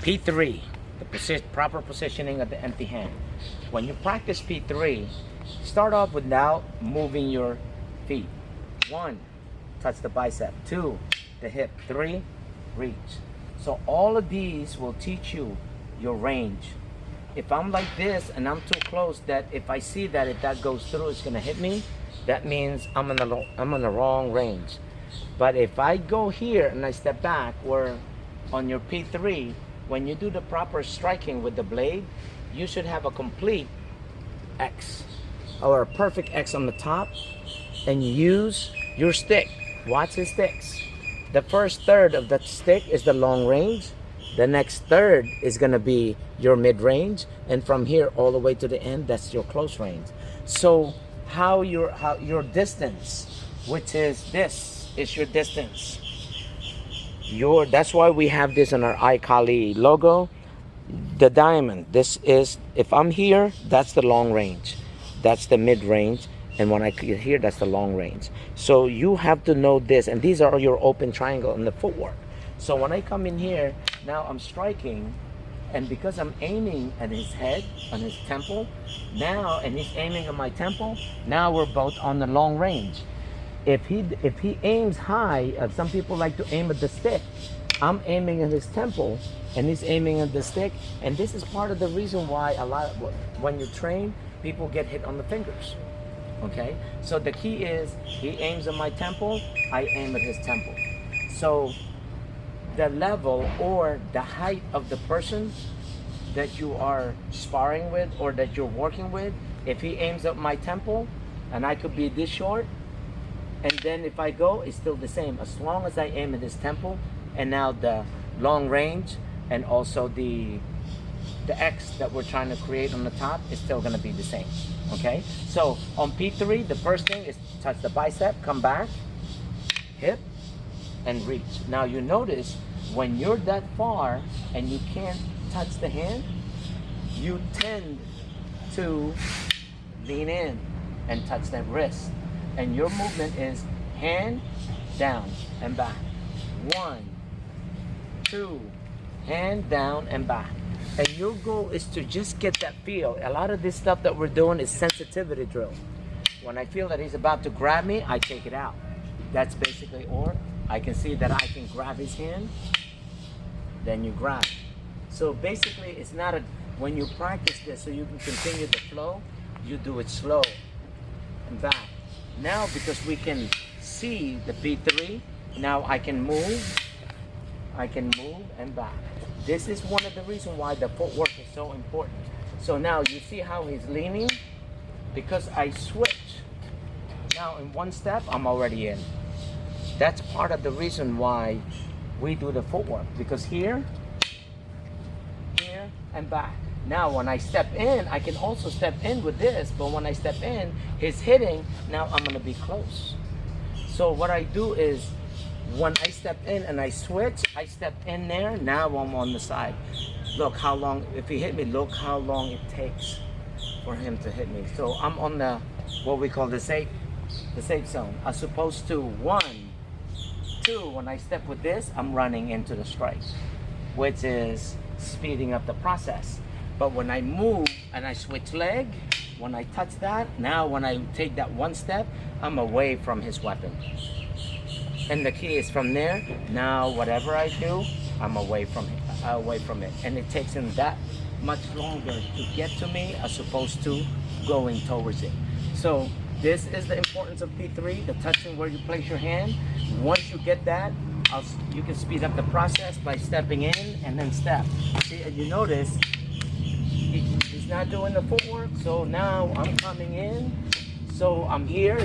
P3, the proper positioning of the empty hand. When you practice P3, start off without moving your feet. 1, touch the bicep. 2, the hip. 3, reach. So all of these will teach you your range. If I'm like this and I'm too close, that if I see that if that goes through, it's gonna hit me, that means I'm in the wrong range. But if I go here and I step back, where on your P3, when you do the proper striking with the blade, you should have a complete X or a perfect X on the top, and use your stick. Watch his sticks. The first third of that stick is the long range. The next third is gonna be your mid range, and from here all the way to the end, that's your close range. So how your distance, which is this, is your distance. That's why we have this on our iKali logo. The diamond, this is, if I'm here, that's the long range, that's the mid range, and when I get here, that's the long range. So you have to know this, and these are your open triangle in the footwork. So when I come in here, now I'm striking, and because I'm aiming at his head, on his temple, now, and he's aiming at my temple, now we're both on the long range. If he aims high, some people like to aim at the stick, I'm aiming at his temple, and he's aiming at the stick, and this is part of the reason why when you train, people get hit on the fingers. Okay, so the key is he aims at my temple, I aim at his temple. So the level or the height of the person that you are sparring with or that you're working with, if he aims at my temple, and I could be this short, and then if I go, it's still the same, as long as I aim at his temple. And now the long range and also the X that we're trying to create on the top is still going to be the same. Okay, so on P3, the first thing is touch the bicep, come back, hip, and reach. Now you notice when you're that far and you can't touch the hand, you tend to lean in and touch that wrist, and your movement is hand down and back. 1, 2, hand down and back. And your goal is to just get that feel. A lot of this stuff that we're doing is sensitivity drill. When I feel that he's about to grab me, I take it out. That's basically, or I can see that I can grab his hand, then you grab. So basically, it's not when you practice this so you can continue the flow, you do it slow and back. Now, because we can see the P3, now I can move and back. This is one of the reasons why the footwork is so important. So now you see how he's leaning? Because I switch. Now in one step, I'm already in. That's part of the reason why we do the footwork. Because here, and back. Now when I step in, I can also step in with this, but when I step in, he's hitting, now I'm gonna be close. So what I do is, when I step in and I switch, I step in there, now I'm on the side. Look how long, if he hit me, look how long it takes for him to hit me. So I'm on the, what we call the safe zone. As opposed to 1, 2, when I step with this, I'm running into the strike, which is speeding up the process. But when I move and I switch leg, when I touch that, now when I take that one step, I'm away from his weapon. And the key is from there, now whatever I do, I'm away from it. And it takes him that much longer to get to me as opposed to going towards it. So this is the importance of P3, the touching where you place your hand. Once you get that, you can speed up the process by stepping in and then step. See, and you notice, he's not doing the footwork, so now I'm coming in. So I'm here,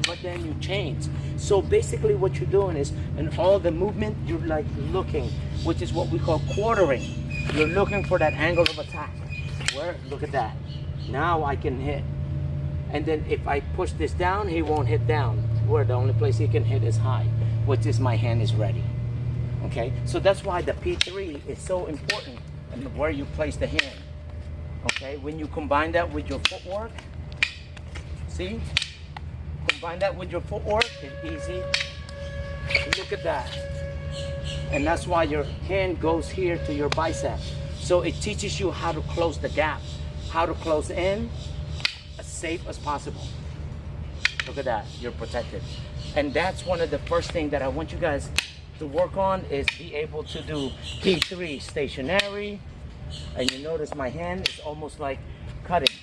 but then you change. So basically what you're doing is, in all the movement, you're like looking, which is what we call quartering. You're looking for that angle of attack. Look at that. Now I can hit. And then if I push this down, he won't hit down. Where the only place he can hit is high, which is my hand is ready. Okay, so that's why the P3 is so important, and where you place the hand. Okay, when you combine that with your footwork, see? Combine that with your footwork, it's easy. Look at that. and that's why your hand goes here to your bicep. So it teaches you how to close the gap, how to close in as safe as possible. Look at that, you're protected. And that's one of the first things that I want you guys to work on, is be able to do P3 stationary. And you notice my hand is almost like cutting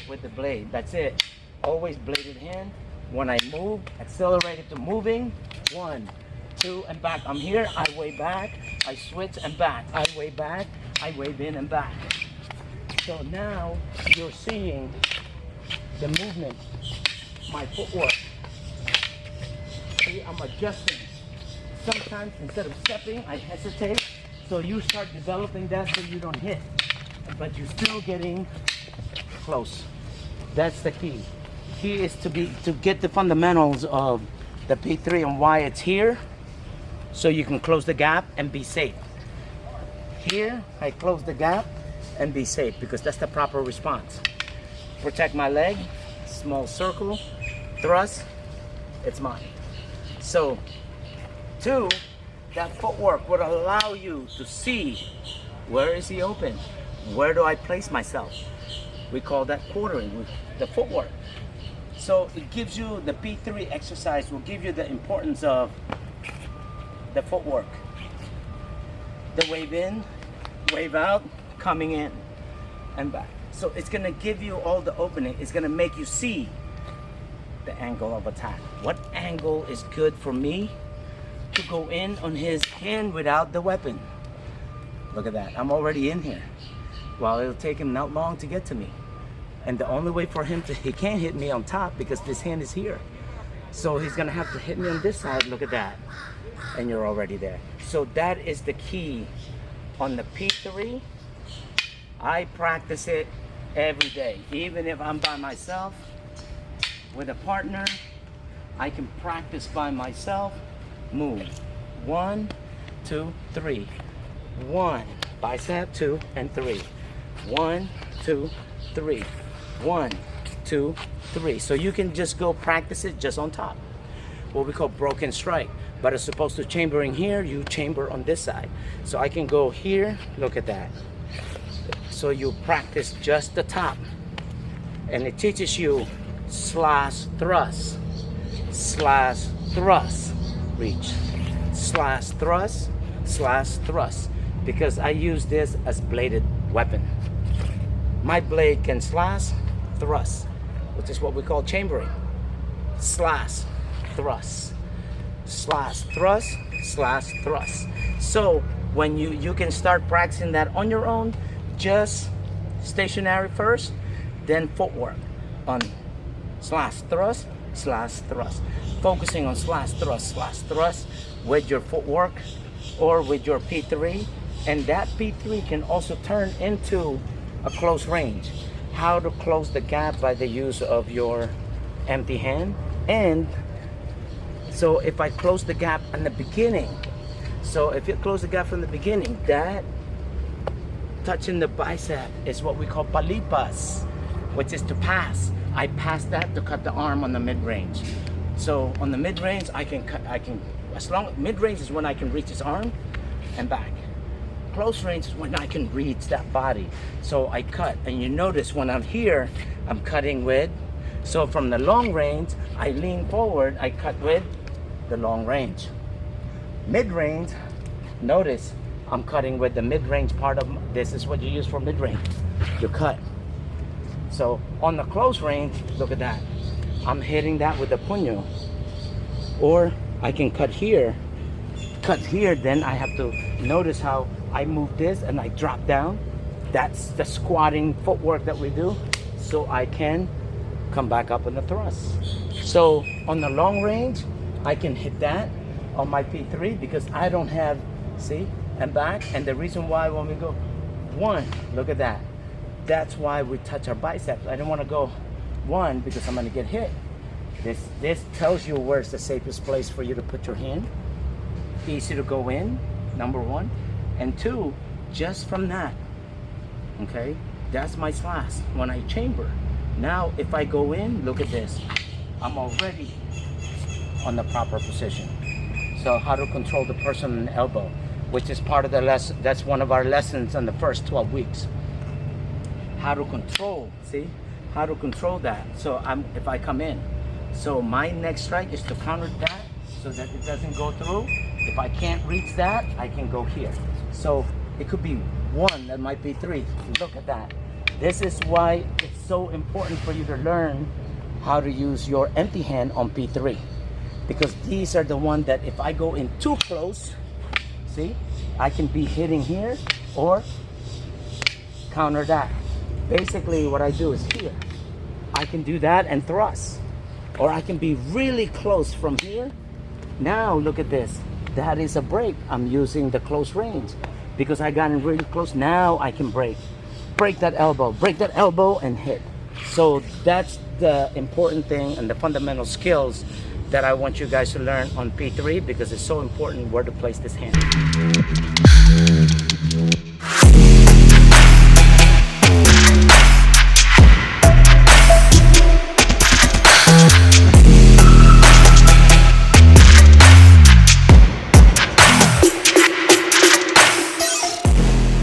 with the blade. That's it. Always bladed hand. When I move, accelerate it to moving. 1, 2, and back. I'm here, I weigh back, I switch and back. I weigh back, I wave in and back. So now you're seeing the movement, my footwork. See, I'm adjusting. Sometimes instead of stepping, I hesitate. So you start developing that so you don't hit, but you're still getting close. That's the key. Key is to get the fundamentals of the P3 and why it's here, so you can close the gap and be safe. Here, I close the gap and be safe because that's the proper response. Protect my leg, small circle, thrust, it's mine. So, 2, that footwork would allow you to see where is he open, where do I place myself. We call that quartering, the footwork. So it gives you, the P3 exercise will give you the importance of the footwork. The wave in, wave out, coming in and back. So it's gonna give you all the opening. It's gonna make you see the angle of attack. What angle is good for me to go in on his hand without the weapon? Look at that, I'm already in here. Well, it'll take him not long to get to me. And the only way for him to, he can't hit me on top because this hand is here. So he's gonna have to hit me on this side, look at that. And you're already there. So that is the key on the P3. I practice it every day. Even if I'm by myself, with a partner, I can practice by myself. Move, 1, 2, 3. 1, bicep, 2, and 3. 1, 2, 3. 1, 2, 3. So you can just go practice it just on top. What we call broken strike. But as opposed to chambering here, you chamber on this side. So I can go here, look at that. So you practice just the top. And it teaches you slash thrust, reach, slash thrust, because I use this as bladed weapon. My blade can slash, thrust, which is what we call chambering. Slash, thrust, thrust. So when you can start practicing that on your own, just stationary first, then footwork on slash thrust, focusing on slash thrust with your footwork or with your P3. And that P3 can also turn into a close range. How to close the gap by the use of your empty hand. And so if I close the gap in the beginning, so if you close the gap from the beginning, that touching the bicep is what we call palipas, which is to pass. I pass that to cut the arm on the mid-range. So on the mid-range, I can, as long, mid-range is when I can reach his arm and back. Close range is when I can reach that body. So I cut, and you notice when I'm here, I'm cutting with, so from the long range, I lean forward, I cut with the long range. Mid-range, notice I'm cutting with the mid-range part of, this is what you use for mid-range, you cut. So on the close range, look at that. I'm hitting that with the puño. Or I can cut here, then I have to notice how I move this and I drop down. That's the squatting footwork that we do. So I can come back up in the thrust. So on the long range, I can hit that on my P3 because I don't have, see, and back. And the reason why when we go 1, look at that. That's why we touch our biceps. I don't want to go 1 because I'm going to get hit. This tells you where's the safest place for you to put your hand. Easy to go in, number 1. And 2, just from that, okay, that's my slash when I chamber. Now if I go in, look at this. I'm already on the proper position. So how to control the person elbow, which is part of the lesson. That's one of our lessons on the first 12 weeks. How to control, see? How to control that. So if I come in, so my next strike is to counter that so that it doesn't go through. If I can't reach that, I can go here. So it could be 1, that might be 3. Look at that. This is why it's so important for you to learn how to use your empty hand on P3. Because these are the ones that if I go in too close, see, I can be hitting here or counter that. Basically what I do is here. I can do that and thrust. Or I can be really close from here. Now look at this. That is a break. I'm using the close range because I got in really close. Now I can break that elbow and hit. So that's the important thing and the fundamental skills that I want you guys to learn on P3 because it's so important where to place this hand.